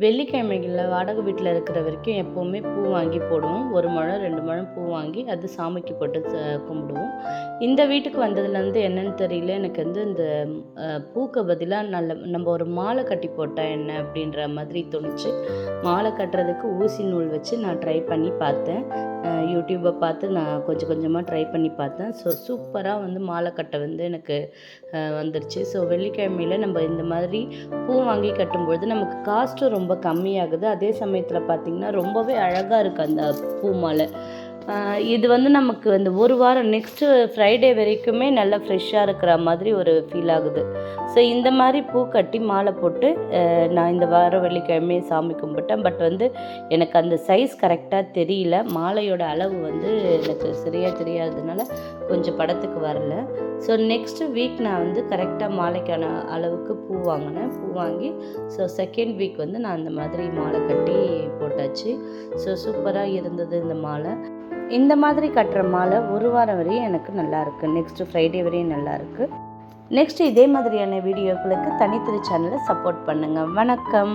வெள்ளிக்கிழமைகளில் வாடகை வீட்டில் இருக்கிற வரைக்கும் எப்போவுமே பூ வாங்கி போடுவோம். 1 முழம் 2 முழம் பூ வாங்கி அது சாமிக்கு போட்டு கும்பிடுவோம். இந்த வீட்டுக்கு வந்ததுலேருந்து என்னன்னு தெரியல, எனக்கு வந்து இந்த பூக்கு பதிலாக நம்ம ஒரு மாலை கட்டி போட்டால் என்ன அப்படின்ற மாதிரி தோணுச்சு. மாலை கட்டுறதுக்கு ஊசி நூல் வச்சு நான் ட்ரை பண்ணி பார்த்தேன். யூடியூப்பை பார்த்து நான் கொஞ்சம் கொஞ்சமாக ட்ரை பண்ணி பார்த்தேன். ஸோ சூப்பராக வந்து மாலை கட்ட வந்து எனக்கு வந்துருச்சு. ஸோ வெள்ளிக்கிழமையில் நம்ம இந்த மாதிரி பூ வாங்கி கட்டும்பொழுது நமக்கு காஸ்ட்டும் ரொம்ப கம்மியாகுது. அதே சமயத்தில் பார்த்திங்கன்னா ரொம்பவே அழகாக இருக்குது அந்த பூ மாலை. இது வந்து நமக்கு அந்த ஒரு வாரம் நெக்ஸ்ட்டு ஃப்ரைடே வரைக்குமே நல்லா ஃப்ரெஷ்ஷாக இருக்கிற மாதிரி ஒரு ஃபீல் ஆகுது. ஸோ இந்த மாதிரி பூ கட்டி மாலை போட்டு நான் இந்த வாரம் வெள்ளிக்கிழமையே சாமி கும்பிட்டேன். பட் வந்து எனக்கு அந்த சைஸ் கரெக்டாக தெரியல. மாலையோட அளவு வந்து எனக்கு சரியாக தெரியாததுனால கொஞ்சம் படத்துக்கு வரல. ஸோ நெக்ஸ்ட்டு வீக் நான் வந்து கரெக்டாக மாலைக்கான அளவுக்கு பூ வாங்கினேன். பூ வாங்கி ஸோ செகண்ட் வீக் வந்து நான் இந்த மாதிரி மாலை கட்டி போட்டாச்சு. ஸோ சூப்பராக இருந்தது இந்த மாலை. இந்த மாதிரி கட்டுற மாலை ஒரு வாரம் வரையும் எனக்கு நல்லாயிருக்கு. நெக்ஸ்ட்டு ஃப்ரைடே வரையும் நல்லாயிருக்கு. நெக்ஸ்ட்டு இதே மாதிரியான வீடியோக்களுக்கு தனித்திரு சேனலை சப்போர்ட் பண்ணுங்கள். வணக்கம்.